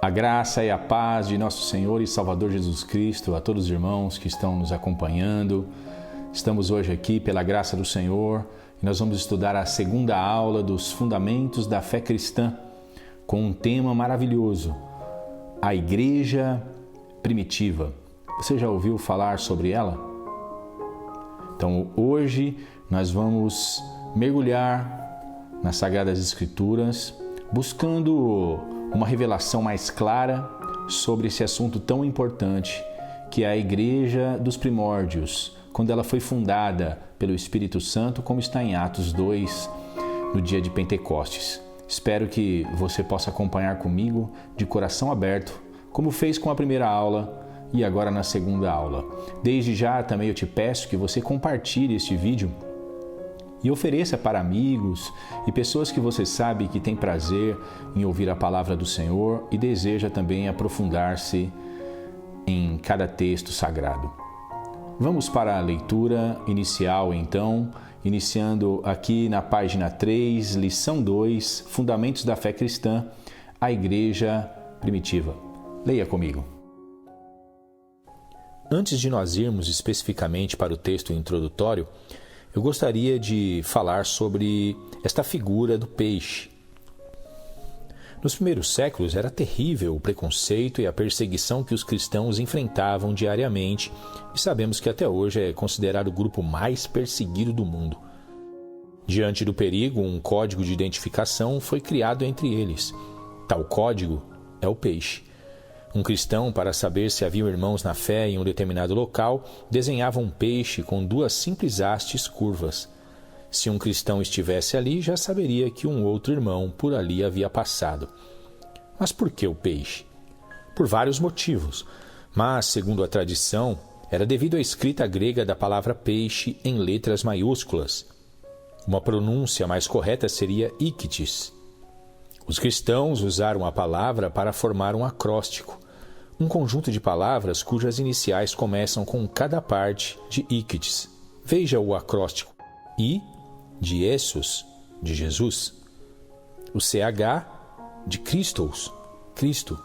A graça e a paz de nosso Senhor e Salvador Jesus Cristo a todos os irmãos que estão nos acompanhando. Estamos hoje aqui pela graça do Senhor e nós vamos estudar a segunda aula dos Fundamentos da Fé Cristã com um tema maravilhoso, a Igreja Primitiva. Você já ouviu falar sobre ela? Então hoje nós vamos mergulhar nas Sagradas Escrituras buscando uma revelação mais clara sobre esse assunto tão importante que é a Igreja dos Primórdios, quando ela foi fundada pelo Espírito Santo, como está em Atos 2, no dia de Pentecostes. Espero que você possa acompanhar comigo de coração aberto, como fez com a primeira aula e agora na segunda aula. Desde já também eu te peço que você compartilhe este vídeo e ofereça para amigos e pessoas que você sabe que tem prazer em ouvir a palavra do Senhor e deseja também aprofundar-se em cada texto sagrado. Vamos para a leitura inicial então, iniciando aqui na página 3, lição 2, Fundamentos da Fé Cristã, a Igreja Primitiva. Leia comigo. Antes de nós irmos especificamente para o texto introdutório, eu gostaria de falar sobre esta figura do peixe. Nos primeiros séculos era terrível o preconceito e a perseguição que os cristãos enfrentavam diariamente e sabemos que até hoje é considerado o grupo mais perseguido do mundo. Diante do perigo, um código de identificação foi criado entre eles. Tal código é o peixe. Um cristão, para saber se haviam irmãos na fé em um determinado local, desenhava um peixe com duas simples hastes curvas. Se um cristão estivesse ali, já saberia que um outro irmão por ali havia passado. Mas por que o peixe? Por vários motivos, mas, segundo a tradição, era devido à escrita grega da palavra peixe em letras maiúsculas. Uma pronúncia mais correta seria íctis. Os cristãos usaram a palavra para formar um acróstico, um conjunto de palavras cujas iniciais começam com cada parte de íctis. Veja o acróstico. I, de Jesus, de Jesus. O CH, de Christos, Cristo.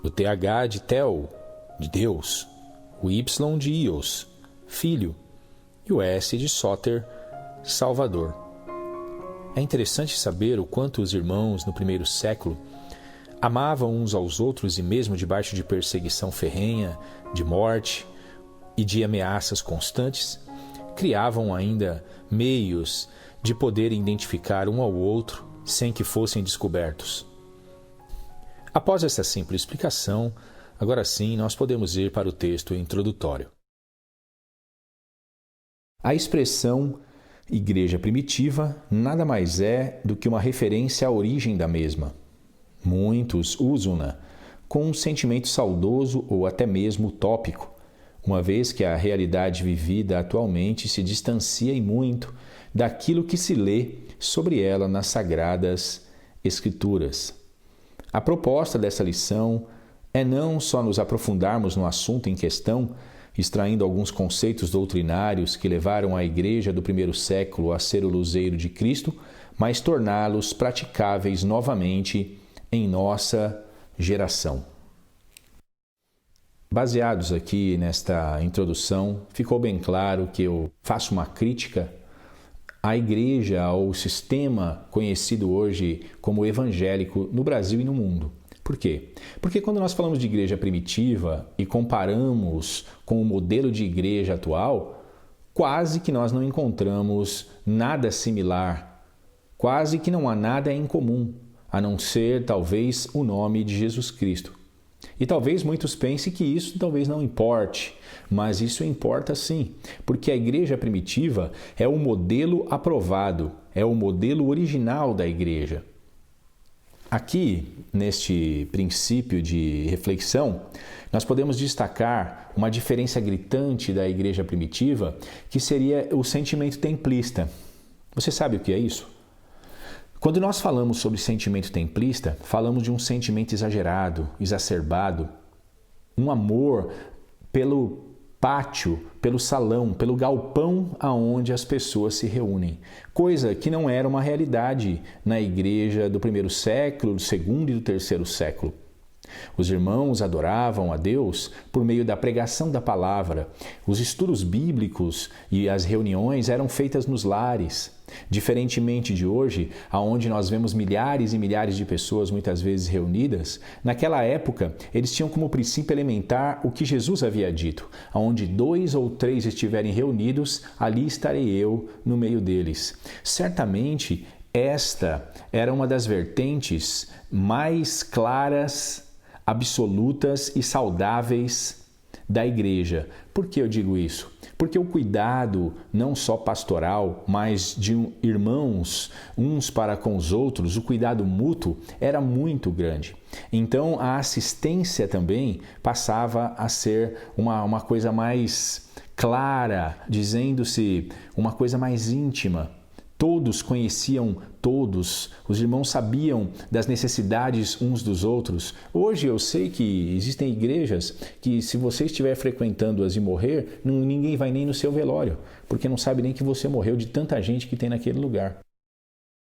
O TH, de Theo, de Deus. O Y, de Ios, Filho. E o S, de Soter, Salvador. É interessante saber o quanto os irmãos no primeiro século amavam uns aos outros e mesmo debaixo de perseguição ferrenha, de morte e de ameaças constantes, criavam ainda meios de poderem identificar um ao outro sem que fossem descobertos. Após essa simples explicação, agora sim nós podemos ir para o texto introdutório. A expressão Igreja Primitiva nada mais é do que uma referência à origem da mesma. Muitos usam-na com um sentimento saudoso ou até mesmo utópico, uma vez que a realidade vivida atualmente se distancia e muito daquilo que se lê sobre ela nas Sagradas Escrituras. A proposta dessa lição é não só nos aprofundarmos no assunto em questão, extraindo alguns conceitos doutrinários que levaram a igreja do primeiro século a ser o luzeiro de Cristo, mas torná-los praticáveis novamente em nossa geração. Baseados aqui nesta introdução, ficou bem claro que eu faço uma crítica à igreja, ao sistema conhecido hoje como evangélico no Brasil e no mundo. Por quê? Porque quando nós falamos de igreja primitiva e comparamos com o modelo de igreja atual, quase que nós não encontramos nada similar, quase que não há nada em comum, a não ser talvez o nome de Jesus Cristo. E talvez muitos pensem que isso talvez não importe, mas isso importa sim, porque a igreja primitiva é o modelo aprovado, é o modelo original da igreja. Aqui, neste princípio de reflexão, nós podemos destacar uma diferença gritante da igreja primitiva, que seria o sentimento templista. Você sabe o que é isso? Quando nós falamos sobre sentimento templista, falamos de um sentimento exagerado, exacerbado, um amor pelo pátio, pelo salão, pelo galpão aonde as pessoas se reúnem. Coisa que não era uma realidade na igreja do primeiro século, do segundo e do terceiro século. Os irmãos adoravam a Deus por meio da pregação da palavra. Os estudos bíblicos e as reuniões eram feitas nos lares. Diferentemente de hoje, onde nós vemos milhares e milhares de pessoas muitas vezes reunidas, naquela época eles tinham como princípio elementar o que Jesus havia dito: aonde 2 ou 3 estiverem reunidos, ali estarei eu no meio deles. Certamente, esta era uma das vertentes mais claras, absolutas e saudáveis da igreja. Por que eu digo isso? Porque o cuidado, não só pastoral, mas de irmãos uns para com os outros, o cuidado mútuo era muito grande. Então, a assistência também passava a ser uma coisa mais clara, dizendo-se uma coisa mais íntima. Todos conheciam todos, os irmãos sabiam das necessidades uns dos outros. Hoje eu sei que existem igrejas que, se você estiver frequentando-as e morrer, ninguém vai nem no seu velório, porque não sabe nem que você morreu, de tanta gente que tem naquele lugar.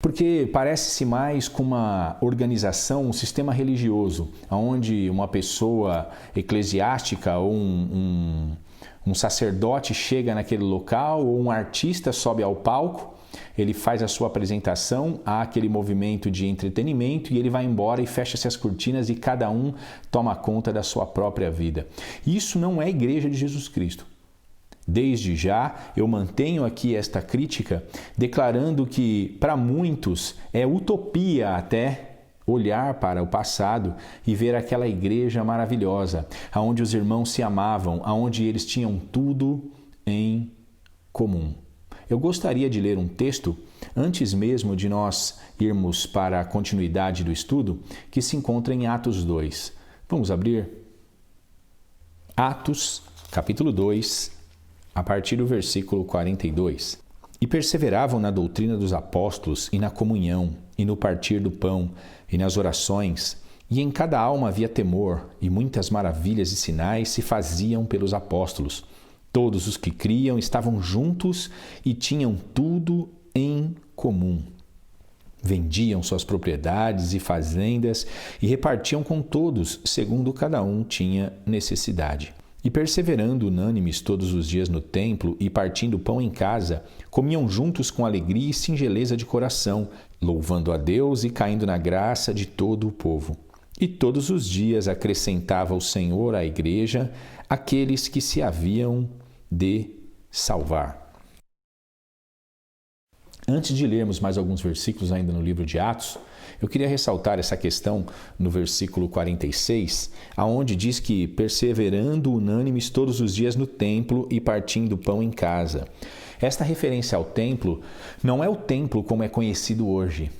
Porque parece-se mais com uma organização, um sistema religioso, onde uma pessoa eclesiástica ou um sacerdote chega naquele local, ou um artista sobe ao palco, ele faz a sua apresentação, há aquele movimento de entretenimento e ele vai embora e fecha-se as cortinas e cada um toma conta da sua própria vida. Isso não é a Igreja de Jesus Cristo. Desde já, eu mantenho aqui esta crítica, declarando que, para muitos, é utopia até olhar para o passado e ver aquela igreja maravilhosa, onde os irmãos se amavam, onde eles tinham tudo em comum. Eu gostaria de ler um texto, antes mesmo de nós irmos para a continuidade do estudo, que se encontra em Atos 2. Vamos abrir? Atos, capítulo 2, a partir do versículo 42. E perseveravam na doutrina dos apóstolos, e na comunhão, e no partir do pão, e nas orações, e em cada alma havia temor, e muitas maravilhas e sinais se faziam pelos apóstolos. Todos os que criam estavam juntos e tinham tudo em comum. Vendiam suas propriedades e fazendas e repartiam com todos, segundo cada um tinha necessidade. E perseverando unânimes todos os dias no templo e partindo pão em casa, comiam juntos com alegria e singeleza de coração, louvando a Deus e caindo na graça de todo o povo. E todos os dias acrescentava o Senhor à igreja aqueles que se haviam de salvar. Antes de lermos mais alguns versículos ainda no livro de Atos, eu queria ressaltar essa questão no versículo 46, aonde diz que perseverando unânimes todos os dias no templo e partindo pão em casa. Esta referência ao templo não é o templo como é conhecido hoje.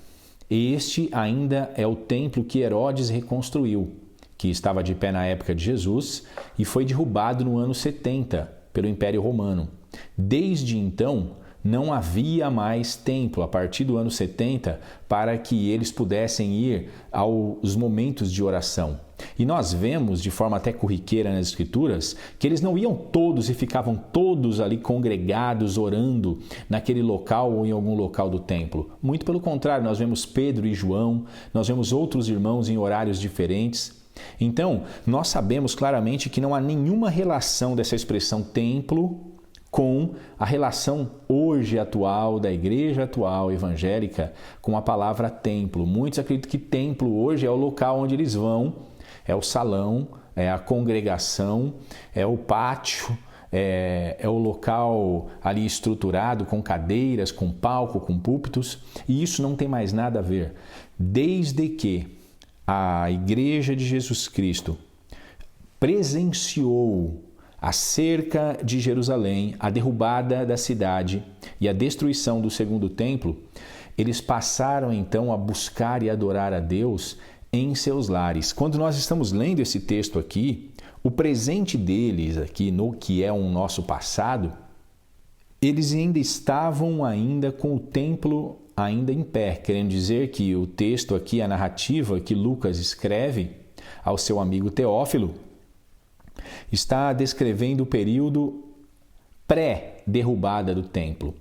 Este ainda é o templo que Herodes reconstruiu, que estava de pé na época de Jesus e foi derrubado no ano 70 pelo Império Romano. Desde então, não havia mais templo a partir do ano 70 para que eles pudessem ir aos momentos de oração. E nós vemos, de forma até corriqueira nas Escrituras, que eles não iam todos e ficavam todos ali congregados, orando naquele local ou em algum local do templo. Muito pelo contrário, nós vemos Pedro e João, nós vemos outros irmãos em horários diferentes. Então, nós sabemos claramente que não há nenhuma relação dessa expressão templo com a relação hoje atual da igreja atual evangélica com a palavra templo. Muitos acreditam que templo hoje é o local onde eles vão, é o salão, é a congregação, é o pátio, é o local ali estruturado com cadeiras, com palco, com púlpitos, e isso não tem mais nada a ver. Desde que a Igreja de Jesus Cristo presenciou acerca de Jerusalém, a derrubada da cidade e a destruição do segundo templo, eles passaram então a buscar e adorar a Deus em seus lares. Quando nós estamos lendo esse texto aqui, o presente deles aqui, no que é o nosso passado, eles ainda estavam com o templo ainda em pé, querendo dizer que o texto aqui, a narrativa que Lucas escreve ao seu amigo Teófilo, está descrevendo o período pré-derrubada do templo.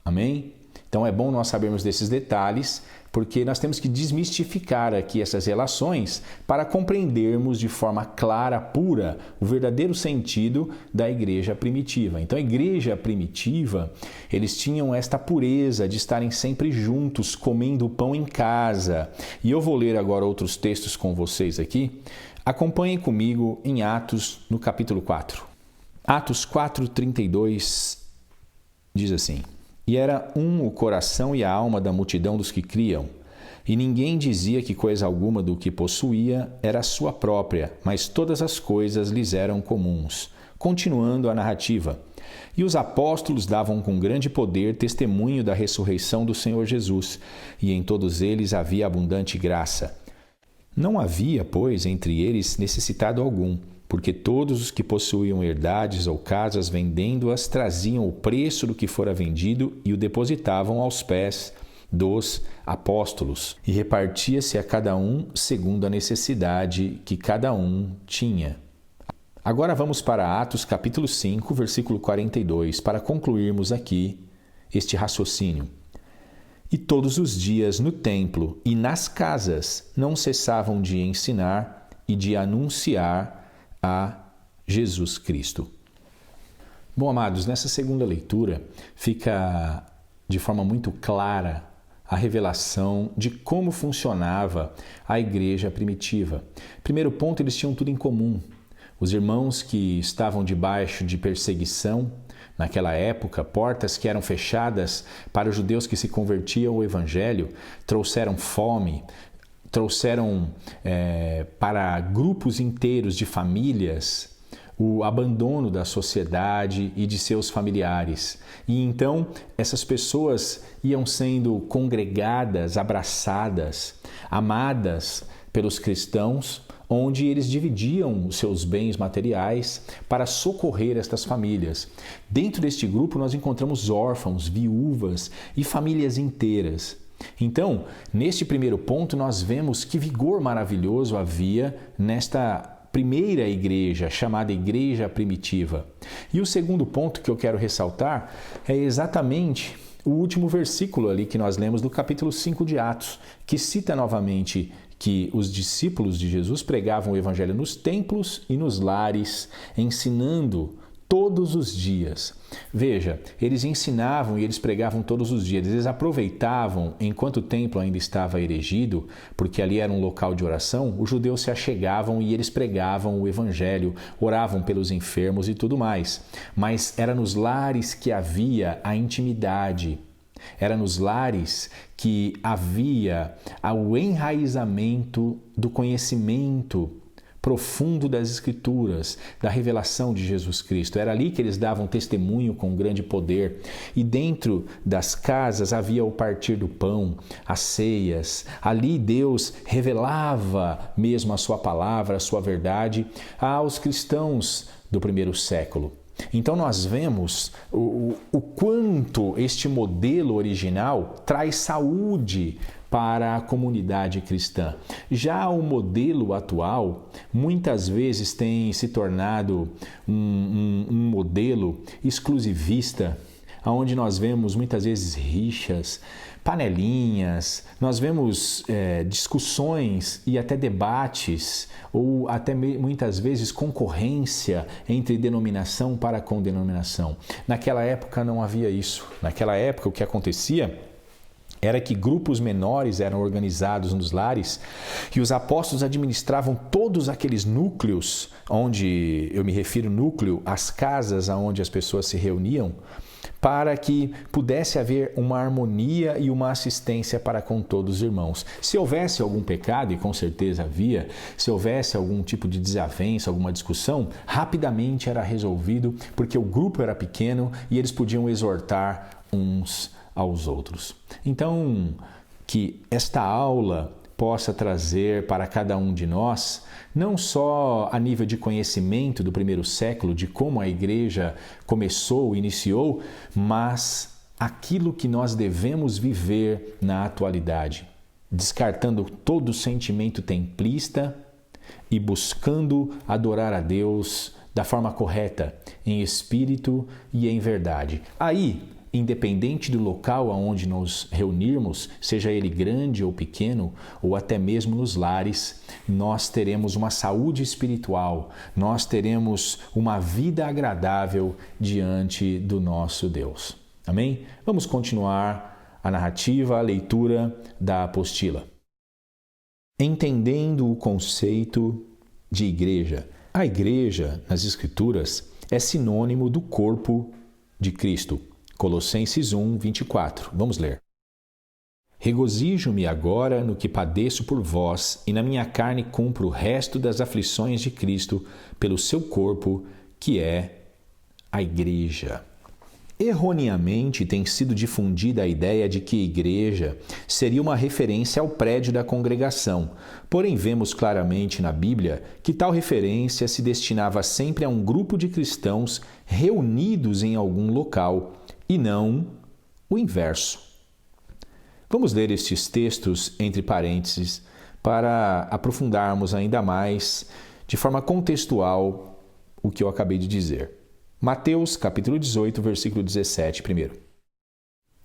Amém? Então é bom nós sabermos desses detalhes, porque nós temos que desmistificar aqui essas relações para compreendermos de forma clara, pura, o verdadeiro sentido da igreja primitiva. Então a igreja primitiva, eles tinham esta pureza de estarem sempre juntos, comendo pão em casa. E eu vou ler agora outros textos com vocês aqui. Acompanhem comigo em Atos, no capítulo 4. Atos 4:32 diz assim: E era um o coração e a alma da multidão dos que criam, e ninguém dizia que coisa alguma do que possuía era sua própria, mas todas as coisas lhes eram comuns. Continuando a narrativa. E os apóstolos davam com grande poder testemunho da ressurreição do Senhor Jesus, e em todos eles havia abundante graça. Não havia, pois, entre eles necessitado algum, porque todos os que possuíam herdades ou casas, vendendo-as, traziam o preço do que fora vendido e o depositavam aos pés dos apóstolos, e repartia-se a cada um segundo a necessidade que cada um tinha. Agora vamos para Atos capítulo 5, versículo 42, para concluirmos aqui este raciocínio. E todos os dias no templo e nas casas não cessavam de ensinar e de anunciar a Jesus Cristo. Bom, amados, nessa segunda leitura fica de forma muito clara a revelação de como funcionava a igreja primitiva. Primeiro ponto, eles tinham tudo em comum. Os irmãos que estavam debaixo de perseguição, naquela época, portas que eram fechadas para os judeus que se convertiam ao Evangelho, trouxeram fome, trouxeram para grupos inteiros de famílias o abandono da sociedade e de seus familiares. E então essas pessoas iam sendo congregadas, abraçadas, amadas pelos cristãos, onde eles dividiam os seus bens materiais para socorrer estas famílias. Dentro deste grupo nós encontramos órfãos, viúvas e famílias inteiras. Então, neste primeiro ponto, nós vemos que vigor maravilhoso havia nesta primeira igreja, chamada igreja primitiva. E o segundo ponto que eu quero ressaltar é exatamente o último versículo ali que nós lemos do capítulo 5 de Atos, que cita novamente que os discípulos de Jesus pregavam o evangelho nos templos e nos lares, ensinando todos os dias. Veja, eles ensinavam e eles pregavam todos os dias. Eles aproveitavam, enquanto o templo ainda estava erigido, porque ali era um local de oração, os judeus se achegavam e eles pregavam o evangelho, oravam pelos enfermos e tudo mais. Mas era nos lares que havia a intimidade. Era nos lares que havia o enraizamento do conhecimento profundo das Escrituras, da revelação de Jesus Cristo. Era ali que eles davam testemunho com grande poder. E dentro das casas havia o partir do pão, as ceias. Ali Deus revelava mesmo a sua palavra, a sua verdade aos cristãos do primeiro século. Então nós vemos o quanto este modelo original traz saúde para a comunidade cristã. Já o modelo atual muitas vezes tem se tornado um modelo exclusivista, onde nós vemos muitas vezes rixas, panelinhas, nós vemos discussões e até debates, ou até muitas vezes concorrência entre denominação para com denominação. Naquela época não havia isso. Naquela época o que acontecia era que grupos menores eram organizados nos lares e os apóstolos administravam todos aqueles núcleos, onde eu me refiro núcleo, as casas onde as pessoas se reuniam, para que pudesse haver uma harmonia e uma assistência para com todos os irmãos. Se houvesse algum pecado, e com certeza havia, se houvesse algum tipo de desavença, alguma discussão, rapidamente era resolvido, porque o grupo era pequeno e eles podiam exortar uns aos outros. Então, que esta aula possa trazer para cada um de nós, não só a nível de conhecimento do primeiro século, de como a igreja começou, iniciou, mas aquilo que nós devemos viver na atualidade, descartando todo sentimento templista e buscando adorar a Deus da forma correta, em espírito e em verdade. Aí, independente do local aonde nos reunirmos, seja ele grande ou pequeno, ou até mesmo nos lares, nós teremos uma saúde espiritual, nós teremos uma vida agradável diante do nosso Deus. Amém? Vamos continuar a narrativa, a leitura da apostila. Entendendo o conceito de igreja. A igreja, nas Escrituras, é sinônimo do corpo de Cristo. Colossenses 1, 24. Vamos ler. Regozijo-me agora no que padeço por vós, e na minha carne cumpro o resto das aflições de Cristo pelo seu corpo, que é a igreja. Erroneamente tem sido difundida a ideia de que igreja seria uma referência ao prédio da congregação, porém vemos claramente na Bíblia que tal referência se destinava sempre a um grupo de cristãos reunidos em algum local, e não o inverso. Vamos ler estes textos entre parênteses para aprofundarmos ainda mais, de forma contextual, o que eu acabei de dizer. Mateus, capítulo 18, versículo 17, primeiro.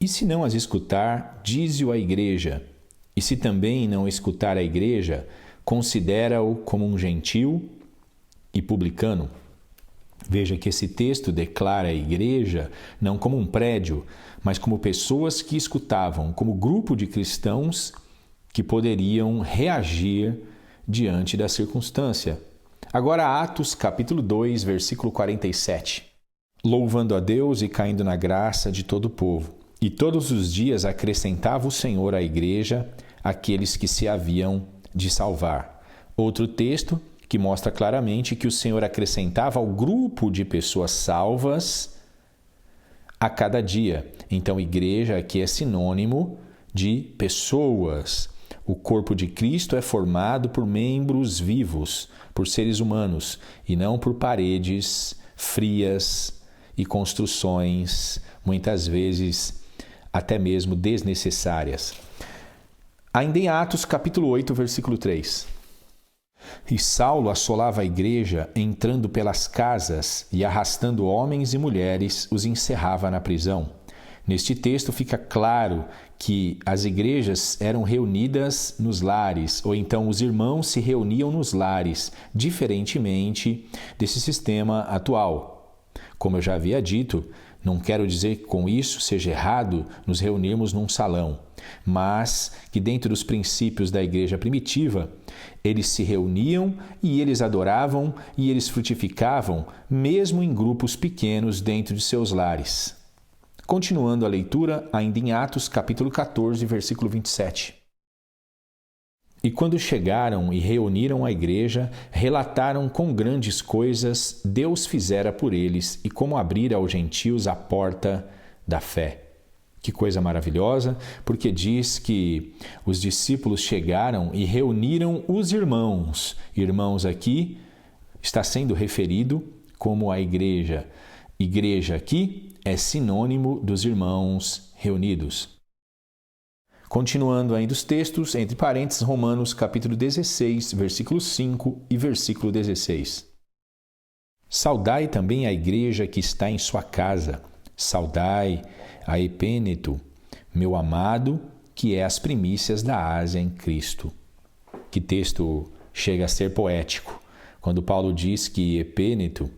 E se não as escutar, dize-o à igreja, e se também não escutar a igreja, considera-o como um gentil e publicano. Veja que esse texto declara a igreja não como um prédio, mas como pessoas que escutavam, como grupo de cristãos que poderiam reagir diante da circunstância. Agora, Atos, capítulo 2, versículo 47. Louvando a Deus e caindo na graça de todo o povo. E todos os dias acrescentava o Senhor à igreja aqueles que se haviam de salvar. Outro texto que mostra claramente que o Senhor acrescentava ao grupo de pessoas salvas a cada dia. Então, igreja aqui é sinônimo de pessoas. O corpo de Cristo é formado por membros vivos, por seres humanos, e não por paredes frias e construções, muitas vezes até mesmo desnecessárias. Ainda em Atos, capítulo 8, versículo 3. E Saulo assolava a igreja, entrando pelas casas e arrastando homens e mulheres, os encerrava na prisão. Neste texto fica claro que as igrejas eram reunidas nos lares, ou então os irmãos se reuniam nos lares, diferentemente desse sistema atual. Como eu já havia dito, não quero dizer que com isso seja errado nos reunirmos num salão, mas que dentro dos princípios da igreja primitiva, eles se reuniam e eles adoravam e eles frutificavam, mesmo em grupos pequenos dentro de seus lares. Continuando a leitura, ainda em Atos, capítulo 14, versículo 27. E quando chegaram e reuniram a igreja, relataram com grandes coisas Deus fizera por eles e como abrir aos gentios a porta da fé. Que coisa maravilhosa, porque diz que os discípulos chegaram e reuniram os irmãos. Irmãos aqui está sendo referido como a igreja. Igreja aqui é sinônimo dos irmãos reunidos. Continuando ainda os textos, entre parênteses, Romanos capítulo 16, versículo 5 e versículo 16. Saudai também a igreja que está em sua casa. Saudai a Epêneto, meu amado, que é as primícias da Ásia em Cristo. Que texto chega a ser poético, quando Paulo diz que Epêneto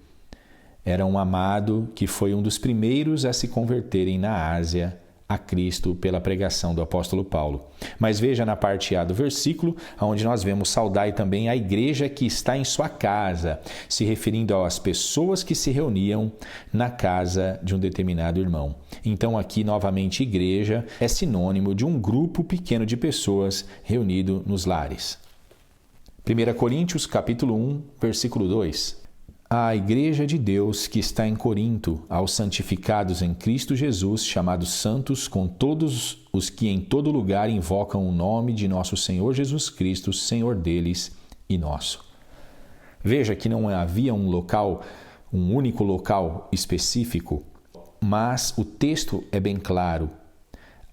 era um amado que foi um dos primeiros a se converterem na Ásia a Cristo pela pregação do apóstolo Paulo. Mas veja na parte A do versículo, onde nós vemos saudai também a igreja que está em sua casa, se referindo às pessoas que se reuniam na casa de um determinado irmão. Então aqui, novamente, igreja é sinônimo de um grupo pequeno de pessoas reunido nos lares. 1 Coríntios, capítulo 1, versículo 2. A igreja de Deus que está em Corinto, aos santificados em Cristo Jesus, chamados santos, com todos os que em todo lugar invocam o nome de nosso Senhor Jesus Cristo, Senhor deles e nosso. Veja que não havia um único local específico, mas o texto é bem claro.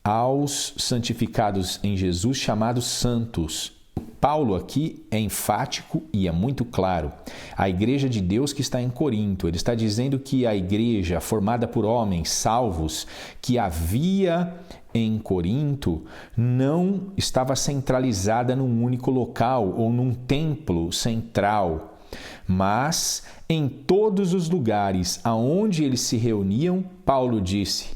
Aos santificados em Jesus, chamados santos. Paulo aqui é enfático e é muito claro. A igreja de Deus que está em Corinto, ele está dizendo que a igreja formada por homens salvos que havia em Corinto não estava centralizada num único local ou num templo central, mas em todos os lugares aonde eles se reuniam, Paulo disse: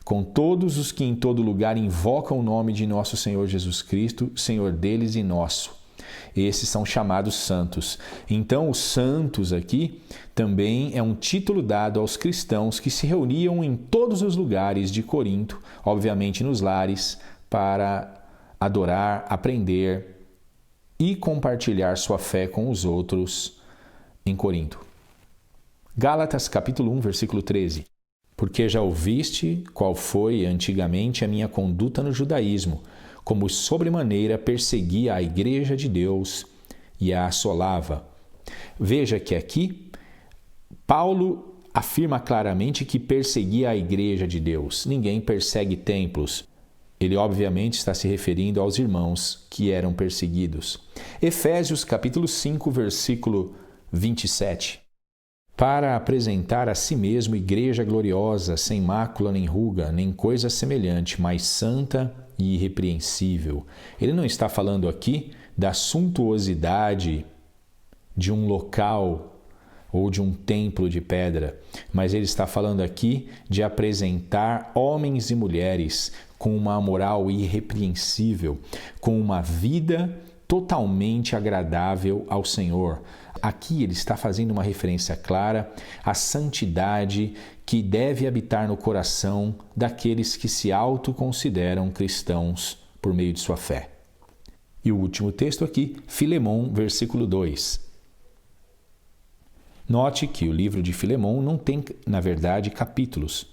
com todos os que em todo lugar invocam o nome de nosso Senhor Jesus Cristo, Senhor deles e nosso. Esses são chamados santos. Então, os santos aqui também é um título dado aos cristãos que se reuniam em todos os lugares de Corinto, obviamente nos lares, para adorar, aprender e compartilhar sua fé com os outros em Corinto. Gálatas capítulo 1, versículo 13. Porque já ouviste qual foi antigamente a minha conduta no judaísmo, como sobremaneira perseguia a igreja de Deus e a assolava. Veja que aqui Paulo afirma claramente que perseguia a igreja de Deus. Ninguém persegue templos. Ele obviamente está se referindo aos irmãos que eram perseguidos. Efésios capítulo 5, versículo 27. Para apresentar a si mesmo igreja gloriosa, sem mácula nem ruga, nem coisa semelhante, mas santa e irrepreensível. Ele não está falando aqui da suntuosidade de um local ou de um templo de pedra, mas ele está falando aqui de apresentar homens e mulheres com uma moral irrepreensível, com uma vida totalmente agradável ao Senhor. Aqui ele está fazendo uma referência clara à santidade que deve habitar no coração daqueles que se autoconsideram cristãos por meio de sua fé. E o último texto aqui, Filemão, versículo 2. Note que o livro de Filemão não tem, na verdade, capítulos.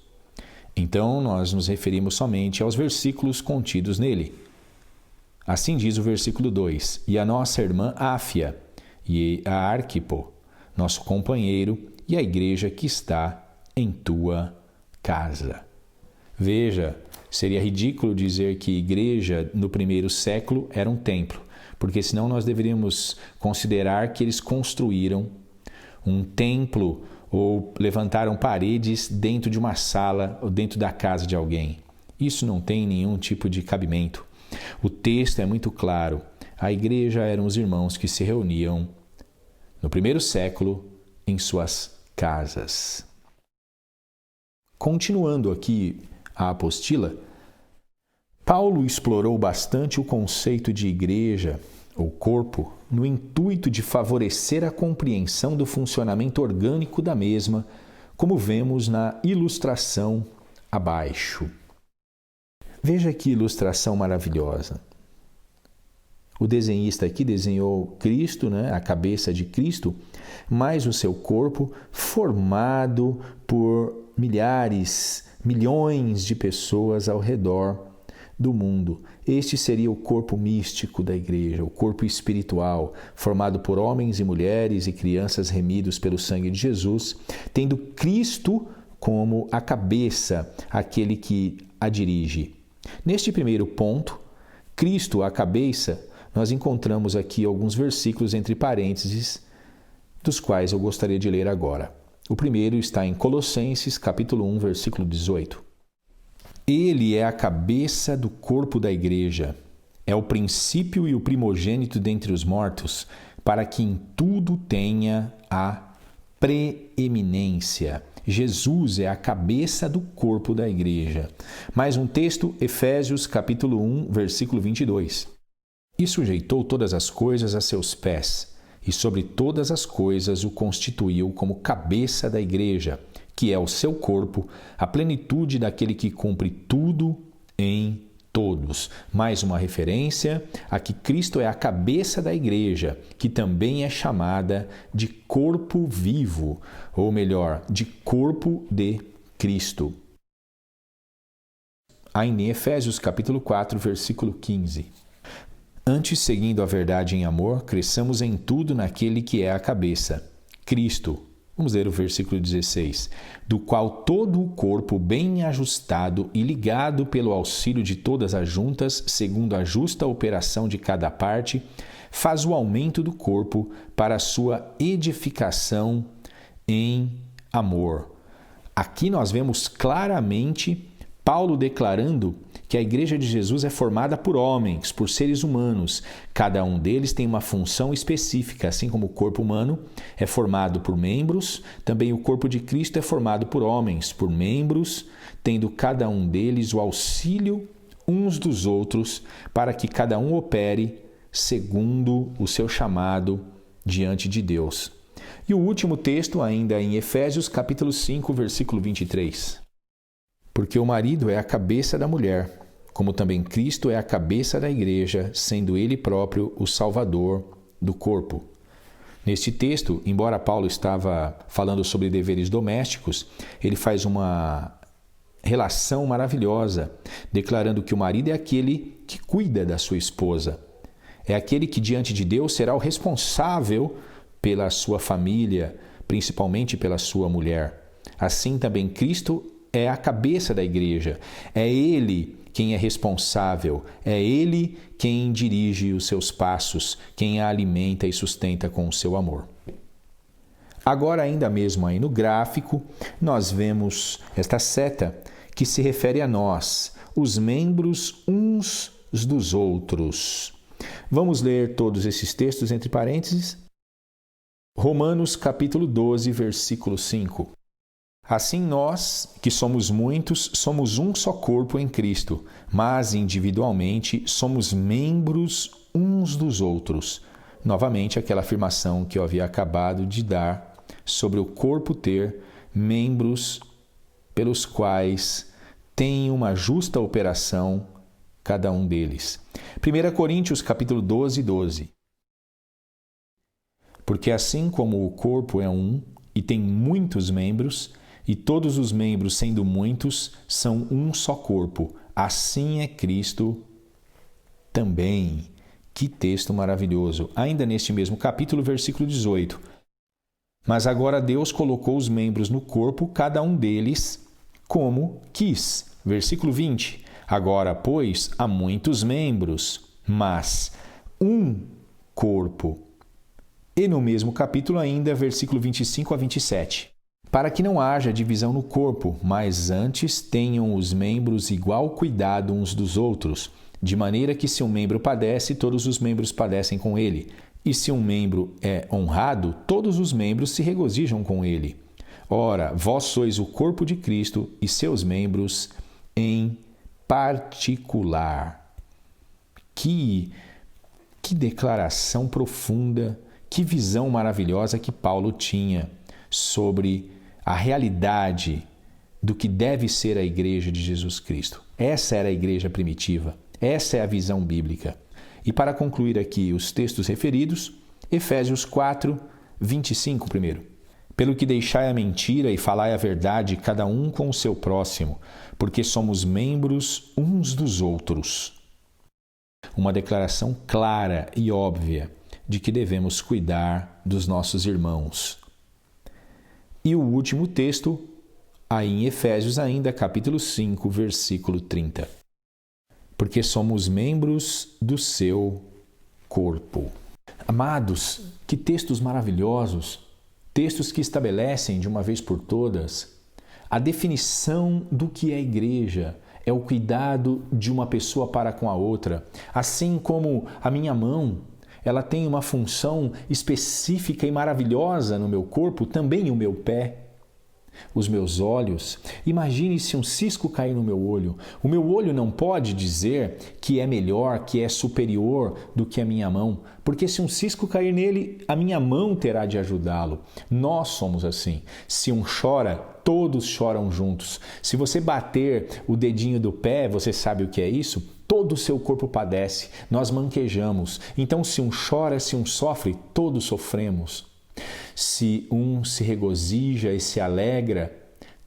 Então, nós nos referimos somente aos versículos contidos nele. Assim diz o versículo 2: E a nossa irmã Áfia, e a Arquipo, nosso companheiro, e a igreja que está em tua casa. Veja, seria ridículo dizer que igreja no primeiro século era um templo, porque senão nós deveríamos considerar que eles construíram um templo ou levantaram paredes dentro de uma sala ou dentro da casa de alguém. Isso não tem nenhum tipo de cabimento. O texto é muito claro. A igreja eram os irmãos que se reuniam no primeiro século em suas casas. Continuando aqui a apostila, Paulo explorou bastante o conceito de igreja ou corpo no intuito de favorecer a compreensão do funcionamento orgânico da mesma, como vemos na ilustração abaixo. Veja que ilustração maravilhosa. O desenhista aqui desenhou Cristo, a cabeça de Cristo, mais o seu corpo formado por milhares, milhões de pessoas ao redor do mundo. Este seria o corpo místico da igreja, o corpo espiritual, formado por homens e mulheres e crianças remidos pelo sangue de Jesus, tendo Cristo como a cabeça, aquele que a dirige. Neste primeiro ponto, Cristo, a cabeça, nós encontramos aqui alguns versículos entre parênteses, dos quais eu gostaria de ler agora. O primeiro está em Colossenses, capítulo 1, versículo 18. Ele é a cabeça do corpo da igreja, é o princípio e o primogênito dentre os mortos, para que em tudo tenha a preeminência. Jesus é a cabeça do corpo da igreja. Mais um texto, Efésios capítulo 1, versículo 22. E sujeitou todas as coisas a seus pés, e sobre todas as coisas o constituiu como cabeça da igreja, que é o seu corpo, a plenitude daquele que cumpre tudo em todos. Mais uma referência a que Cristo é a cabeça da igreja, que também é chamada de corpo vivo, ou melhor, de corpo de Cristo. Aí em Efésios capítulo 4, versículo 15. Antes, seguindo a verdade em amor, cresçamos em tudo naquele que é a cabeça, Cristo, Vamos ler o versículo 16. Do qual todo o corpo, bem ajustado e ligado pelo auxílio de todas as juntas, segundo a justa operação de cada parte, faz o aumento do corpo para a sua edificação em amor. Aqui nós vemos claramente Paulo declarando que a Igreja de Jesus é formada por homens, por seres humanos. Cada um deles tem uma função específica, assim como o corpo humano é formado por membros, também o corpo de Cristo é formado por homens, por membros, tendo cada um deles o auxílio uns dos outros, para que cada um opere segundo o seu chamado diante de Deus. E o último texto, ainda em Efésios, capítulo 5, versículo 23. Porque o marido é a cabeça da mulher, como também Cristo é a cabeça da igreja, sendo ele próprio o Salvador do corpo. Neste texto, embora Paulo estava falando sobre deveres domésticos, ele faz uma relação maravilhosa, declarando que o marido é aquele que cuida da sua esposa. É aquele que diante de Deus será o responsável pela sua família, principalmente pela sua mulher. Assim também Cristo é a cabeça da igreja. É Ele quem é responsável. É Ele quem dirige os seus passos, quem a alimenta e sustenta com o seu amor. Agora, ainda mesmo aí no gráfico, nós vemos esta seta que se refere a nós, os membros uns dos outros. Vamos ler todos esses textos entre parênteses? Romanos capítulo 12, versículo 5. Assim nós, que somos muitos, somos um só corpo em Cristo, mas individualmente somos membros uns dos outros. Novamente, aquela afirmação que eu havia acabado de dar sobre o corpo ter membros pelos quais tem uma justa operação cada um deles. 1 Coríntios capítulo 12, 12. Porque assim como o corpo é um e tem muitos membros, e todos os membros, sendo muitos, são um só corpo. Assim é Cristo também. Que texto maravilhoso! Ainda neste mesmo capítulo, versículo 18. Mas agora Deus colocou os membros no corpo, cada um deles, como quis. Versículo 20. Agora, pois, há muitos membros, mas um corpo. E no mesmo capítulo ainda, versículo 25 a 27. Para que não haja divisão no corpo, mas antes tenham os membros igual cuidado uns dos outros, de maneira que se um membro padece, todos os membros padecem com ele. E se um membro é honrado, todos os membros se regozijam com ele. Ora, vós sois o corpo de Cristo e seus membros em particular. Que declaração profunda, que visão maravilhosa que Paulo tinha sobre a realidade do que deve ser a igreja de Jesus Cristo. Essa era a igreja primitiva, essa é a visão bíblica. E para concluir aqui os textos referidos, Efésios 4, 25 primeiro. Pelo que deixai a mentira e falai a verdade, cada um com o seu próximo, porque somos membros uns dos outros. Uma declaração clara e óbvia de que devemos cuidar dos nossos irmãos. E o último texto, aí em Efésios ainda, capítulo 5, versículo 30. Porque somos membros do seu corpo. Amados, que textos maravilhosos, textos que estabelecem de uma vez por todas a definição do que é igreja, é o cuidado de uma pessoa para com a outra, assim como a minha mão, ela tem uma função específica e maravilhosa no meu corpo, também o meu pé, os meus olhos. Imagine se um cisco cair no meu olho. O meu olho não pode dizer que é melhor, que é superior do que a minha mão, porque se um cisco cair nele, a minha mão terá de ajudá-lo. Nós somos assim. Se um chora, todos choram juntos. Se você bater o dedinho do pé, você sabe o que é isso? Todo o seu corpo padece, nós manquejamos. Então, se um chora, se um sofre, todos sofremos. Se um se regozija e se alegra,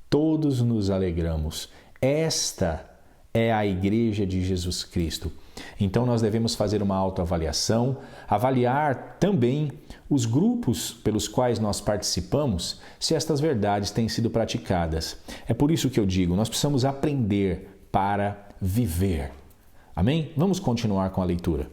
todos nos alegramos. Esta é a Igreja de Jesus Cristo. Então nós devemos fazer uma autoavaliação, avaliar também os grupos pelos quais nós participamos, se estas verdades têm sido praticadas. É por isso que eu digo, nós precisamos aprender para viver. Amém? Vamos continuar com a leitura.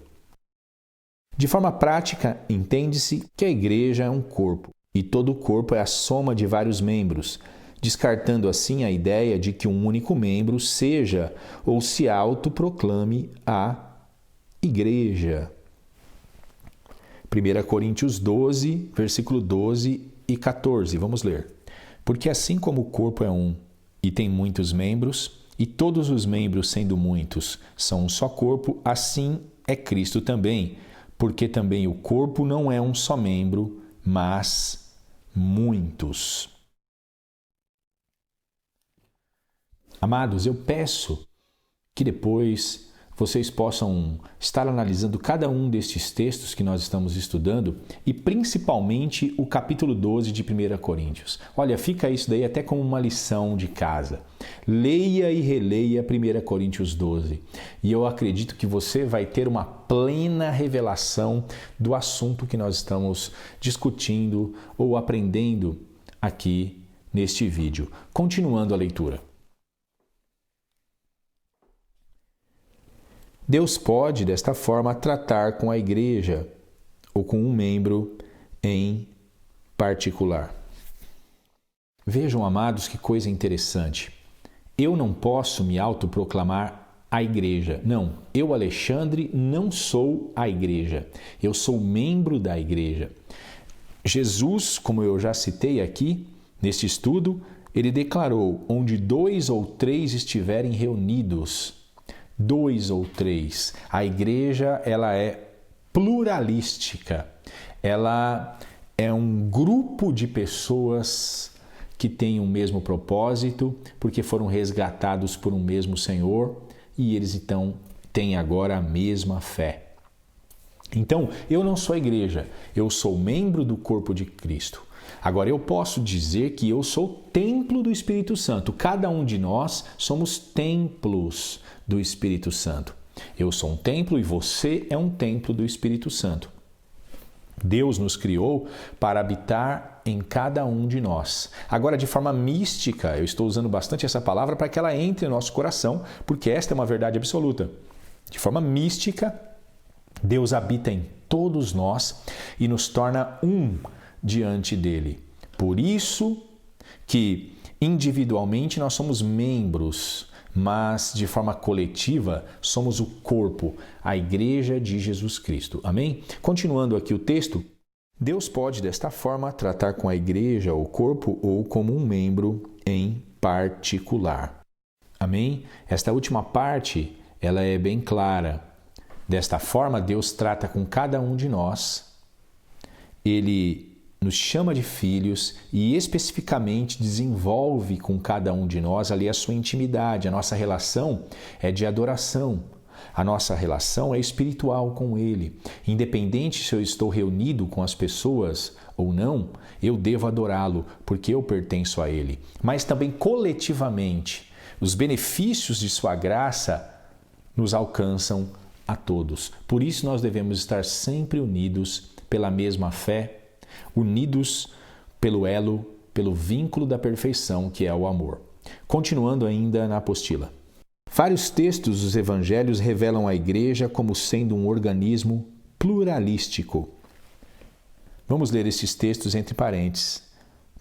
De forma prática, entende-se que a igreja é um corpo, e todo o corpo é a soma de vários membros, descartando assim a ideia de que um único membro seja ou se autoproclame a igreja. 1 Coríntios 12, versículo 12 e 14, vamos ler. Porque assim como o corpo é um e tem muitos membros, e todos os membros, sendo muitos, são um só corpo, assim é Cristo também, porque também o corpo não é um só membro, mas muitos. Amados, eu peço que depois vocês possam estar analisando cada um destes textos que nós estamos estudando e principalmente o capítulo 12 de 1 Coríntios. Olha, fica isso daí até como uma lição de casa. Leia e releia 1 Coríntios 12 e eu acredito que você vai ter uma plena revelação do assunto que nós estamos discutindo ou aprendendo aqui neste vídeo. Continuando a leitura. Deus pode, desta forma, tratar com a igreja ou com um membro em particular. Vejam, amados, que coisa interessante. Eu não posso me autoproclamar a igreja. Não, eu, Alexandre, não sou a igreja. Eu sou membro da igreja. Jesus, como eu já citei aqui, neste estudo, ele declarou, onde 2 ou 3 estiverem reunidos, 2 ou 3. A igreja, ela é pluralística. Ela é um grupo de pessoas que têm o mesmo propósito, porque foram resgatados por um mesmo Senhor e eles então têm agora a mesma fé. Então, eu não sou a igreja, eu sou membro do corpo de Cristo. Agora, eu posso dizer que eu sou templo do Espírito Santo. Cada um de nós somos templos do Espírito Santo. Eu sou um templo e você é um templo do Espírito Santo. Deus nos criou para habitar em cada um de nós. Agora, de forma mística, eu estou usando bastante essa palavra para que ela entre no nosso coração, porque esta é uma verdade absoluta. De forma mística, Deus habita em todos nós e nos torna um diante dele. Por isso que individualmente nós somos membros, mas de forma coletiva somos o corpo, a igreja de Jesus Cristo. Amém? Continuando aqui o texto, Deus pode desta forma tratar com a igreja, o corpo, ou como um membro em particular. Amém? Esta última parte, ela é bem clara. Desta forma, Deus trata com cada um de nós. Ele nos chama de filhos e especificamente desenvolve com cada um de nós ali a sua intimidade. A nossa relação é de adoração. A nossa relação é espiritual com Ele. Independente se eu estou reunido com as pessoas ou não, eu devo adorá-lo porque eu pertenço a Ele. Mas também coletivamente, os benefícios de sua graça nos alcançam a todos. Por isso nós devemos estar sempre unidos pela mesma fé, unidos pelo elo, pelo vínculo da perfeição que é o amor. Continuando ainda na apostila. Vários textos dos evangelhos revelam a igreja como sendo um organismo pluralístico. Vamos ler esses textos entre parênteses.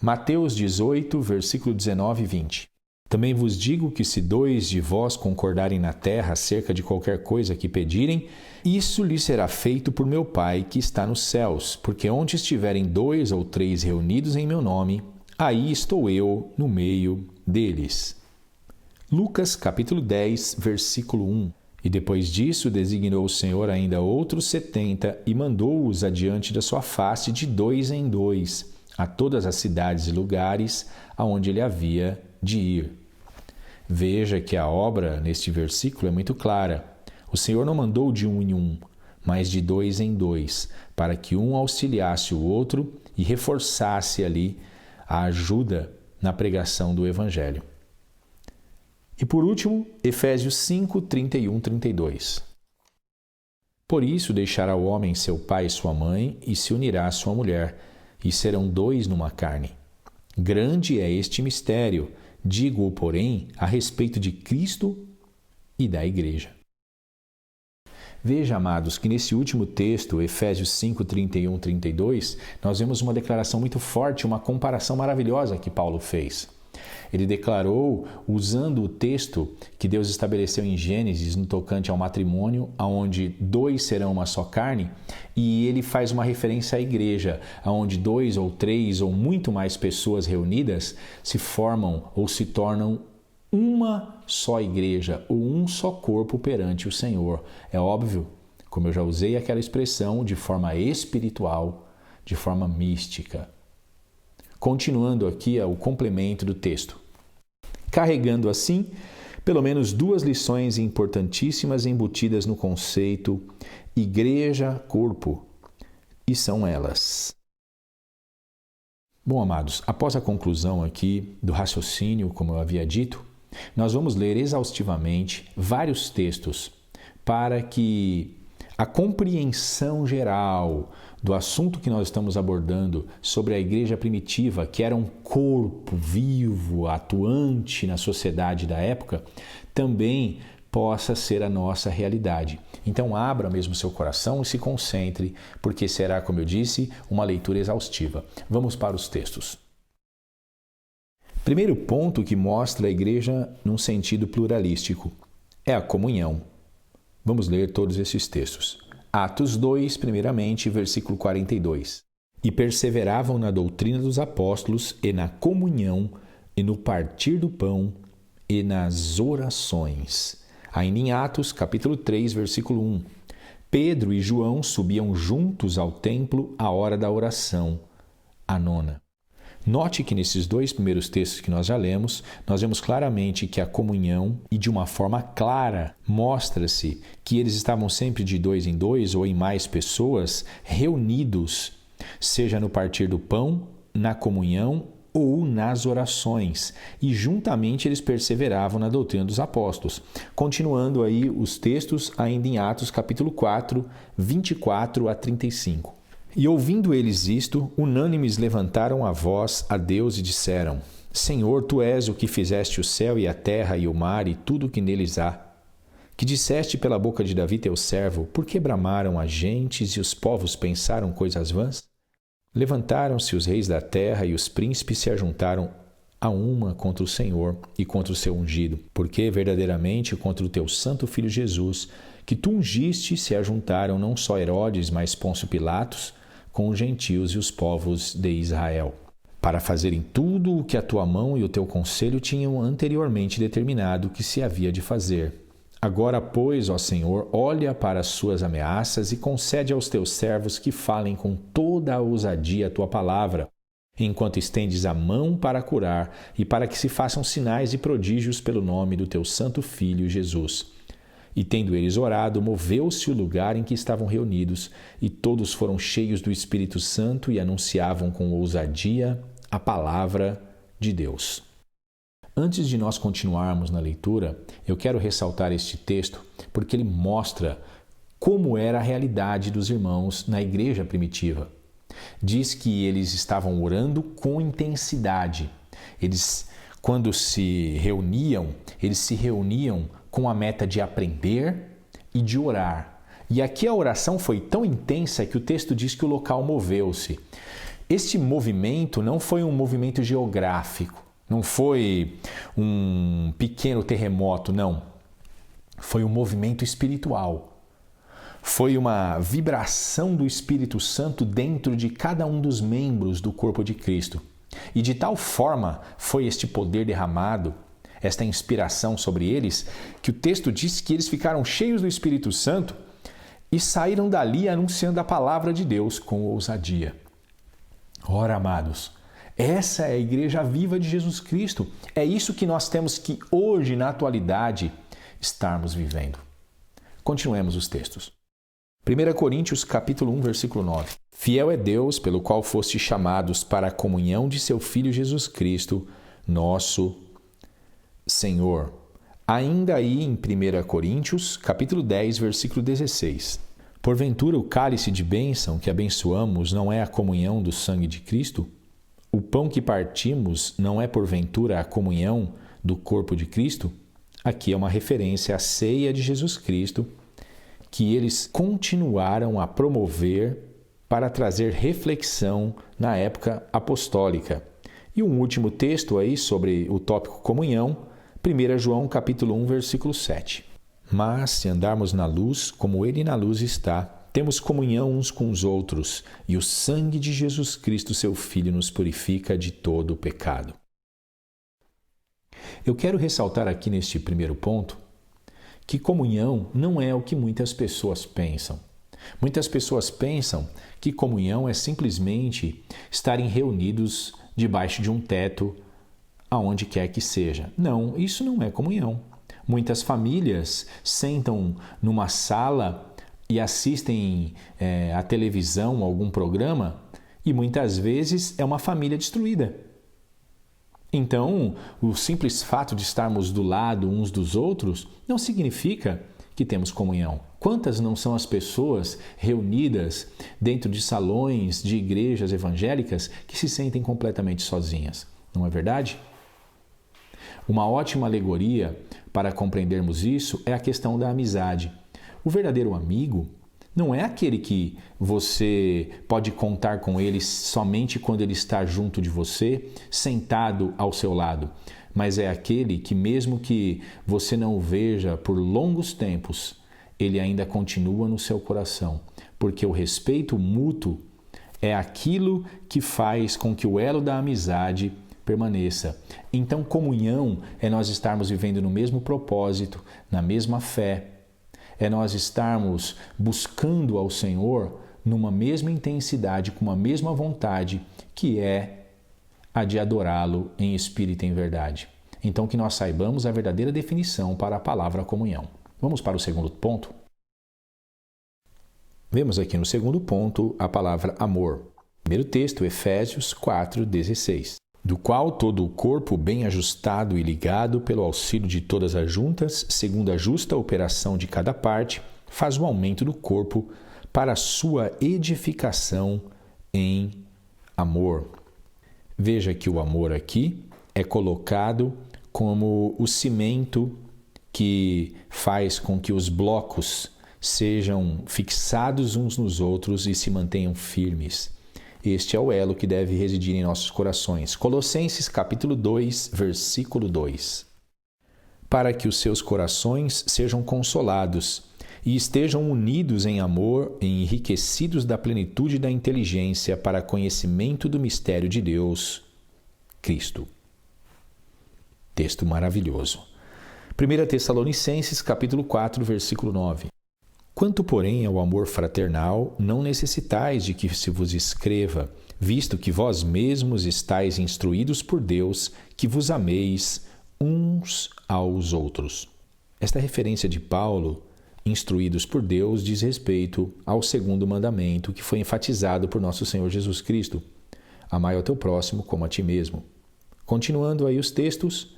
Mateus 18, versículo 19 e 20. Também vos digo que se 2 de vós concordarem na terra acerca de qualquer coisa que pedirem, isso lhes será feito por meu Pai que está nos céus, porque onde estiverem 2 ou 3 reunidos em meu nome, aí estou eu no meio deles. Lucas capítulo 10, versículo 1. E depois disso designou o Senhor ainda outros 70 e mandou-os adiante da sua face de 2 em 2, a todas as cidades e lugares aonde ele havia de ir. Veja que a obra neste versículo é muito clara. O Senhor não mandou de 1 em 1, mas de 2 em 2, para que um auxiliasse o outro e reforçasse ali a ajuda na pregação do Evangelho. E por último, Efésios 5, 31, 32. Por isso deixará o homem seu pai e sua mãe, e se unirá à sua mulher, e serão dois numa carne. Grande é este mistério, digo-o, porém, a respeito de Cristo e da Igreja. Veja, amados, que nesse último texto, Efésios 5, 31, 32, nós vemos uma declaração muito forte, uma comparação maravilhosa que Paulo fez. Ele declarou, usando o texto que Deus estabeleceu em Gênesis no tocante ao matrimônio, onde dois serão uma só carne, e ele faz uma referência à igreja, onde dois ou três ou muito mais pessoas reunidas se formam ou se tornam uma só igreja ou um só corpo perante o Senhor. É óbvio, como eu já usei aquela expressão, de forma espiritual, de forma mística. Continuando aqui o complemento do texto. Carregando assim, pelo menos duas lições importantíssimas embutidas no conceito igreja-corpo, e são elas. Bom, amados, após a conclusão aqui do raciocínio, como eu havia dito, nós vamos ler exaustivamente vários textos para que a compreensão geral do assunto que nós estamos abordando sobre a igreja primitiva, que era um corpo vivo, atuante na sociedade da época, também possa ser a nossa realidade. Então abra mesmo seu coração e se concentre, porque será, como eu disse, uma leitura exaustiva. Vamos para os textos. Primeiro ponto que mostra a igreja num sentido pluralístico é a comunhão. Vamos ler todos esses textos. Atos 2, primeiramente, versículo 42. E perseveravam na doutrina dos apóstolos e na comunhão e no partir do pão e nas orações. Ainda em Atos, capítulo 3, versículo 1. Pedro e João subiam juntos ao templo à hora da oração, a nona. Note que nesses dois primeiros textos que nós já lemos, nós vemos claramente que a comunhão, e de uma forma clara, mostra-se que eles estavam sempre de dois em dois ou em mais pessoas reunidos, seja no partir do pão, na comunhão ou nas orações, e juntamente eles perseveravam na doutrina dos apóstolos. Continuando aí os textos, ainda em Atos capítulo 4, 24 a 35. E ouvindo eles isto, unânimes levantaram a voz a Deus e disseram: Senhor, Tu és o que fizeste o céu e a terra e o mar e tudo o que neles há. Que disseste pela boca de Davi teu servo, por que bramaram as gentes e os povos pensaram coisas vãs? Levantaram-se os reis da terra e os príncipes se ajuntaram a uma contra o Senhor e contra o seu ungido, porque verdadeiramente contra o teu santo filho Jesus, que tu ungiste, se ajuntaram não só Herodes, mas Pôncio Pilatos, com os gentios e os povos de Israel, para fazerem tudo o que a tua mão e o teu conselho tinham anteriormente determinado que se havia de fazer. Agora, pois, ó Senhor, olha para as suas ameaças e concede aos teus servos que falem com toda a ousadia a tua palavra, enquanto estendes a mão para curar e para que se façam sinais e prodígios pelo nome do teu santo Filho Jesus. E tendo eles orado, moveu-se o lugar em que estavam reunidos, e todos foram cheios do Espírito Santo e anunciavam com ousadia a palavra de Deus. Antes de nós continuarmos na leitura, eu quero ressaltar este texto porque ele mostra como era a realidade dos irmãos na igreja primitiva. Diz que eles estavam orando com intensidade. Eles, quando se reuniam com a meta de aprender e de orar. E aqui a oração foi tão intensa que o texto diz que o local moveu-se. Este movimento não foi um movimento geográfico, não foi um pequeno terremoto, não. Foi um movimento espiritual. Foi uma vibração do Espírito Santo dentro de cada um dos membros do corpo de Cristo. E de tal forma foi este poder derramado, esta inspiração sobre eles, que o texto diz que eles ficaram cheios do Espírito Santo e saíram dali anunciando a palavra de Deus com ousadia. Ora, amados, essa é a igreja viva de Jesus Cristo. É isso que nós temos que hoje, na atualidade, estarmos vivendo. Continuemos os textos. 1 Coríntios capítulo 1, versículo 9. Fiel é Deus, pelo qual foste chamados para a comunhão de seu Filho Jesus Cristo, nosso Senhor. Ainda aí em 1 Coríntios, capítulo 10, versículo 16. Porventura o cálice de bênção que abençoamos não é a comunhão do sangue de Cristo? O pão que partimos não é porventura a comunhão do corpo de Cristo? Aqui é uma referência à ceia de Jesus Cristo, que eles continuaram a promover para trazer reflexão na época apostólica. E um último texto aí sobre o tópico comunhão, 1 João capítulo 1, versículo 7. Mas se andarmos na luz, como Ele na luz está, temos comunhão uns com os outros, e o sangue de Jesus Cristo, seu Filho, nos purifica de todo o pecado. Eu quero ressaltar aqui neste primeiro ponto que comunhão não é o que muitas pessoas pensam. Muitas pessoas pensam que comunhão é simplesmente estarem reunidos debaixo de um teto, aonde quer que seja. Não, isso não é comunhão. Muitas famílias sentam numa sala e assistem à televisão, algum programa, e muitas vezes é uma família destruída. Então, o simples fato de estarmos do lado uns dos outros não significa que temos comunhão. Quantas não são as pessoas reunidas dentro de salões de igrejas evangélicas que se sentem completamente sozinhas? Não é verdade? Uma ótima alegoria para compreendermos isso é a questão da amizade. O verdadeiro amigo não é aquele que você pode contar com ele somente quando ele está junto de você, sentado ao seu lado, mas é aquele que, mesmo que você não o veja por longos tempos, ele ainda continua no seu coração, porque o respeito mútuo é aquilo que faz com que o elo da amizade permaneça. Então, comunhão é nós estarmos vivendo no mesmo propósito, na mesma fé, é nós estarmos buscando ao Senhor numa mesma intensidade, com uma mesma vontade, que é a de adorá-lo em espírito e em verdade. Então, que nós saibamos a verdadeira definição para a palavra comunhão. Vamos para o segundo ponto? Vemos aqui no segundo ponto a palavra amor. Primeiro texto, Efésios 4:16. Do qual todo o corpo, bem ajustado e ligado pelo auxílio de todas as juntas, segundo a justa operação de cada parte, faz o aumento do corpo para a sua edificação em amor. Veja que o amor aqui é colocado como o cimento que faz com que os blocos sejam fixados uns nos outros e se mantenham firmes. Este é o elo que deve residir em nossos corações. Colossenses capítulo 2, versículo 2. Para que os seus corações sejam consolados e estejam unidos em amor e enriquecidos da plenitude da inteligência para conhecimento do mistério de Deus, Cristo. Texto maravilhoso. 1 Tessalonicenses capítulo 4, versículo 9. Quanto, porém, ao amor fraternal, não necessitais de que se vos escreva, visto que vós mesmos estáis instruídos por Deus, que vos ameis uns aos outros. Esta referência de Paulo, instruídos por Deus, diz respeito ao segundo mandamento que foi enfatizado por nosso Senhor Jesus Cristo. Amai ao teu próximo como a ti mesmo. Continuando aí os textos,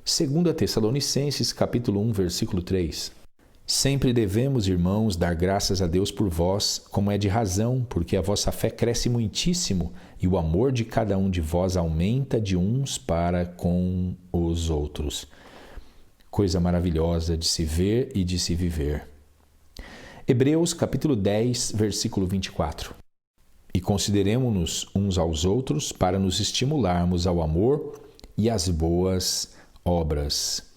2 Tessalonicenses capítulo 1, versículo 3. Sempre devemos, irmãos, dar graças a Deus por vós, como é de razão, porque a vossa fé cresce muitíssimo e o amor de cada um de vós aumenta de uns para com os outros. Coisa maravilhosa de se ver e de se viver. Hebreus capítulo 10, versículo 24. E consideremo-nos uns aos outros para nos estimularmos ao amor e às boas obras.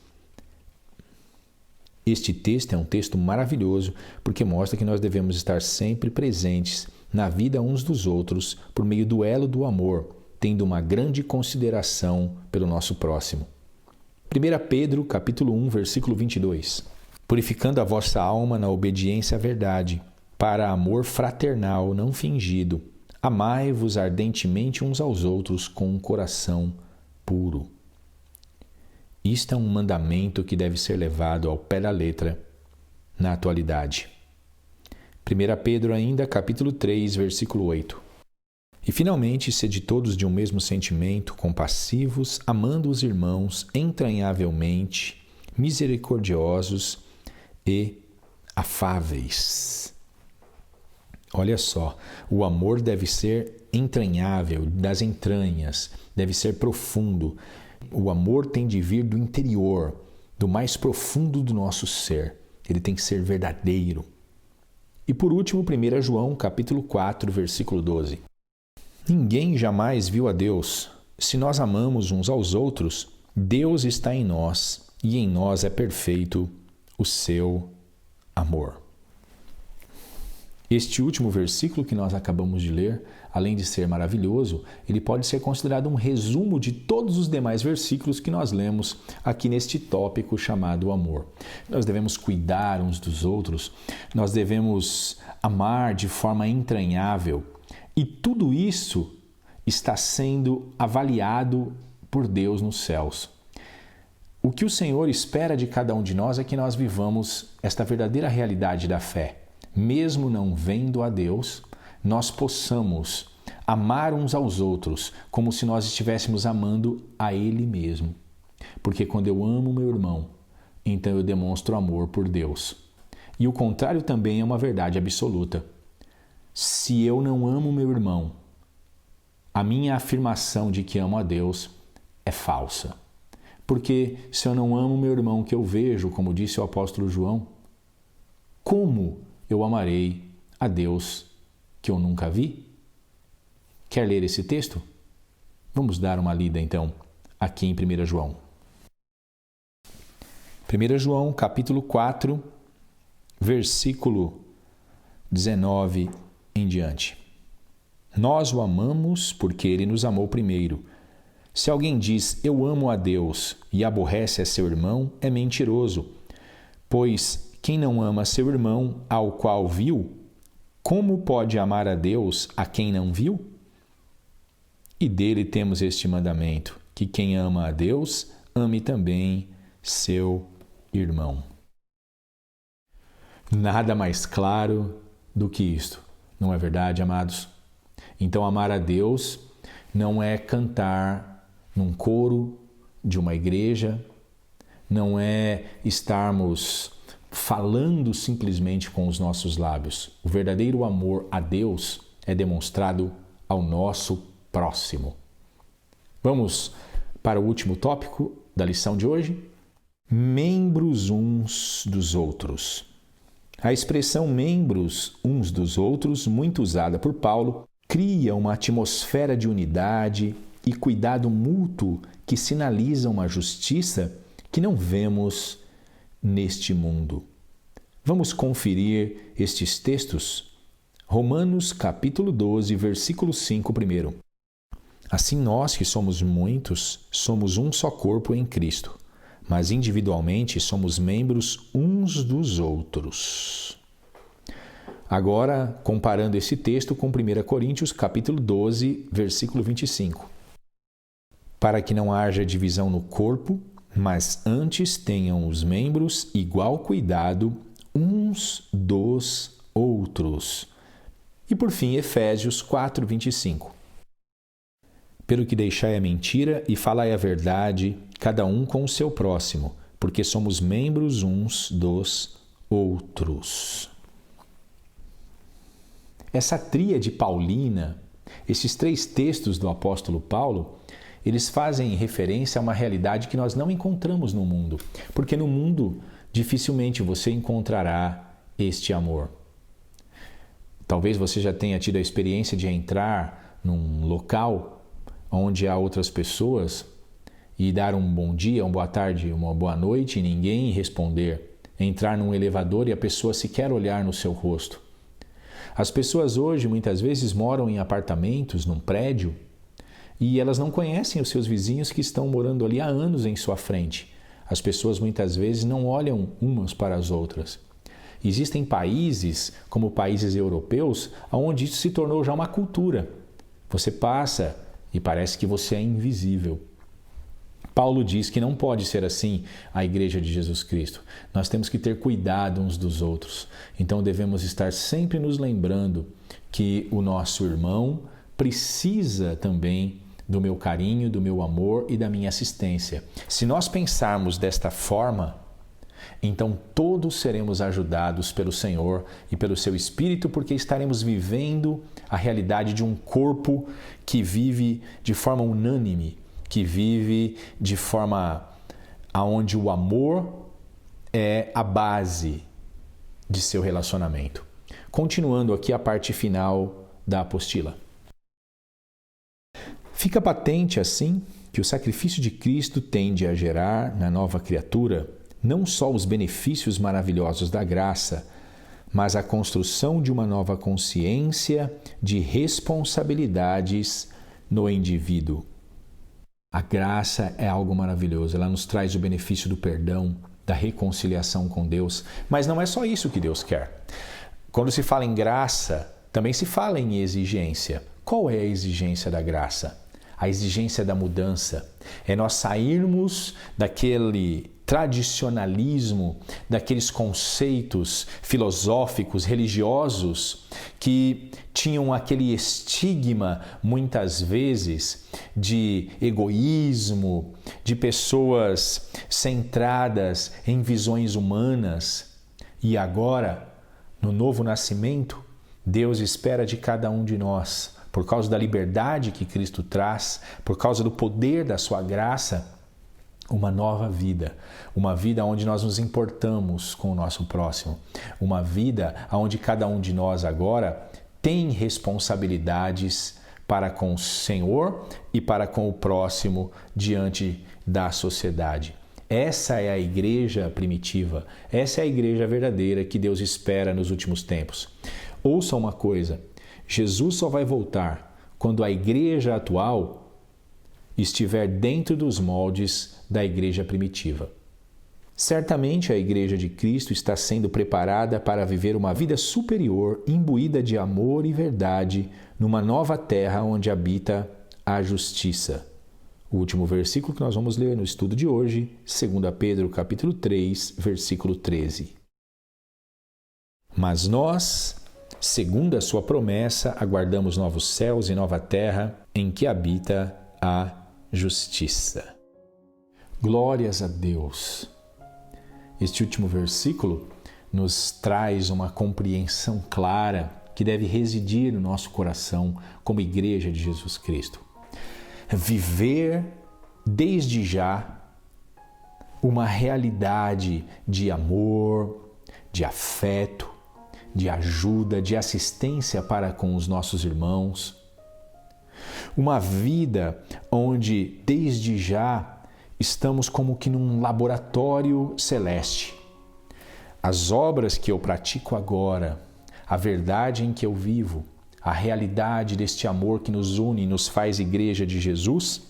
Este texto é um texto maravilhoso porque mostra que nós devemos estar sempre presentes na vida uns dos outros por meio do elo do amor, tendo uma grande consideração pelo nosso próximo. 1 Pedro, capítulo 1, versículo 22. Purificando a vossa alma na obediência à verdade, para amor fraternal não fingido, amai-vos ardentemente uns aos outros com um coração puro. Isto é um mandamento que deve ser levado ao pé da letra na atualidade. 1 Pedro ainda, capítulo 3, versículo 8. E finalmente, sede todos de um mesmo sentimento, compassivos, amando os irmãos entranhavelmente, misericordiosos e afáveis. Olha só, o amor deve ser entranhável, das entranhas, deve ser profundo. O amor tem de vir do interior, do mais profundo do nosso ser. Ele tem que ser verdadeiro. E por último, 1 João, capítulo 4, versículo 12. Ninguém jamais viu a Deus. Se nós amamos uns aos outros, Deus está em nós e em nós é perfeito o seu amor. Este último versículo que nós acabamos de ler, além de ser maravilhoso, ele pode ser considerado um resumo de todos os demais versículos que nós lemos aqui neste tópico chamado amor. Nós devemos cuidar uns dos outros, nós devemos amar de forma entranhável, e tudo isso está sendo avaliado por Deus nos céus. O que o Senhor espera de cada um de nós é que nós vivamos esta verdadeira realidade da fé. Mesmo não vendo a Deus, nós possamos amar uns aos outros como se nós estivéssemos amando a Ele mesmo. Porque quando eu amo meu irmão, então eu demonstro amor por Deus. E o contrário também é uma verdade absoluta. Se eu não amo meu irmão, a minha afirmação de que amo a Deus é falsa. Porque se eu não amo meu irmão que eu vejo, como disse o apóstolo João, como eu amarei a Deus que eu nunca vi? Quer ler esse texto? Vamos dar uma lida então aqui em 1 João. 1 João, capítulo 4, versículo 19 em diante. Nós o amamos porque ele nos amou primeiro. Se alguém diz, eu amo a Deus e aborrece a seu irmão, é mentiroso. Pois quem não ama seu irmão, ao qual viu, como pode amar a Deus a quem não viu? E dele temos este mandamento, que quem ama a Deus, ame também seu irmão. Nada mais claro do que isto, não é verdade, amados? Então, amar a Deus não é cantar num coro de uma igreja, não é estarmos falando simplesmente com os nossos lábios. O verdadeiro amor a Deus é demonstrado ao nosso próximo. Vamos para o último tópico da lição de hoje. Membros uns dos outros. A expressão membros uns dos outros, muito usada por Paulo, cria uma atmosfera de unidade e cuidado mútuo que sinaliza uma justiça que não vemos neste mundo. Vamos conferir estes textos? Romanos capítulo 12, versículo 5 primeiro. Assim nós que somos muitos, somos um só corpo em Cristo, mas individualmente somos membros uns dos outros. Agora, comparando esse texto com 1 Coríntios capítulo 12, versículo 25. Para que não haja divisão no corpo, mas antes tenham os membros igual cuidado uns dos outros. E por fim, Efésios 4, 25. Pelo que deixai a mentira e falai a verdade, cada um com o seu próximo, porque somos membros uns dos outros. Essa tríade paulina, esses 3 textos do apóstolo Paulo, eles fazem referência a uma realidade que nós não encontramos no mundo, porque no mundo dificilmente você encontrará este amor. Talvez você já tenha tido a experiência de entrar num local onde há outras pessoas e dar um bom dia, uma boa tarde, uma boa noite e ninguém responder. Entrar num elevador e a pessoa sequer olhar no seu rosto. As pessoas hoje muitas vezes moram em apartamentos, num prédio, e elas não conhecem os seus vizinhos que estão morando ali há anos em sua frente. As pessoas muitas vezes não olham umas para as outras. Existem países, como países europeus, onde isso se tornou já uma cultura. Você passa e parece que você é invisível. Paulo diz que não pode ser assim a Igreja de Jesus Cristo. Nós temos que ter cuidado uns dos outros. Então devemos estar sempre nos lembrando que o nosso irmão precisa também do meu carinho, do meu amor e da minha assistência. Se nós pensarmos desta forma, então todos seremos ajudados pelo Senhor e pelo seu Espírito, porque estaremos vivendo a realidade de um corpo que vive de forma unânime, que vive de forma aonde o amor é a base de seu relacionamento. Continuando aqui a parte final da apostila. Fica patente, assim, que o sacrifício de Cristo tende a gerar na nova criatura não só os benefícios maravilhosos da graça, mas a construção de uma nova consciência de responsabilidades no indivíduo. A graça é algo maravilhoso, ela nos traz o benefício do perdão, da reconciliação com Deus, mas não é só isso que Deus quer. Quando se fala em graça, também se fala em exigência. Qual é a exigência da graça? A exigência da mudança é nós sairmos daquele tradicionalismo, daqueles conceitos filosóficos, religiosos, que tinham aquele estigma, muitas vezes, de egoísmo, de pessoas centradas em visões humanas. E agora, no novo nascimento, Deus espera de cada um de nós, por causa da liberdade que Cristo traz, por causa do poder da sua graça, uma nova vida, uma vida onde nós nos importamos com o nosso próximo, uma vida onde cada um de nós agora tem responsabilidades para com o Senhor e para com o próximo diante da sociedade. Essa é a igreja primitiva, essa é a igreja verdadeira que Deus espera nos últimos tempos. Ouça uma coisa, Jesus só vai voltar quando a igreja atual estiver dentro dos moldes da igreja primitiva. Certamente a igreja de Cristo está sendo preparada para viver uma vida superior, imbuída de amor e verdade, numa nova terra onde habita a justiça. O último versículo que nós vamos ler no estudo de hoje, 2 Pedro capítulo 3, versículo 13. Mas nós, segundo a sua promessa, aguardamos novos céus e nova terra em que habita a justiça. Glórias a Deus! Este último versículo nos traz uma compreensão clara que deve residir no nosso coração como igreja de Jesus Cristo. Viver desde já uma realidade de amor, de afeto, de ajuda, de assistência para com os nossos irmãos. Uma vida onde, desde já, estamos como que num laboratório celeste. As obras que eu pratico agora, a verdade em que eu vivo, a realidade deste amor que nos une e nos faz igreja de Jesus,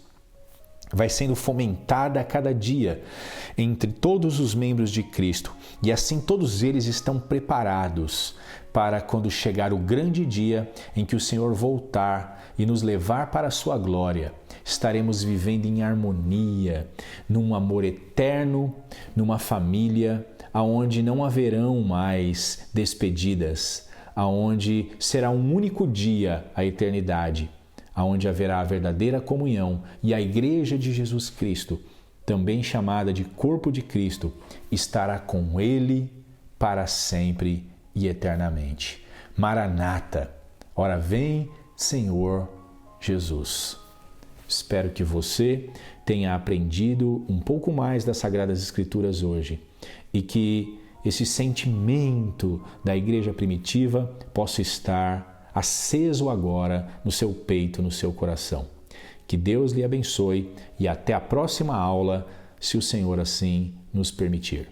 vai sendo fomentada a cada dia entre todos os membros de Cristo. E assim todos eles estão preparados para quando chegar o grande dia em que o Senhor voltar e nos levar para a sua glória, estaremos vivendo em harmonia, num amor eterno, numa família aonde não haverão mais despedidas, aonde será um único dia a eternidade, aonde haverá a verdadeira comunhão e a igreja de Jesus Cristo, também chamada de corpo de Cristo, estará com Ele para sempre e eternamente. Maranata, ora vem, Senhor Jesus. Espero que você tenha aprendido um pouco mais das Sagradas Escrituras hoje e que esse sentimento da igreja primitiva possa estar aceso agora no seu peito, no seu coração. Que Deus lhe abençoe e até a próxima aula, se o Senhor assim nos permitir.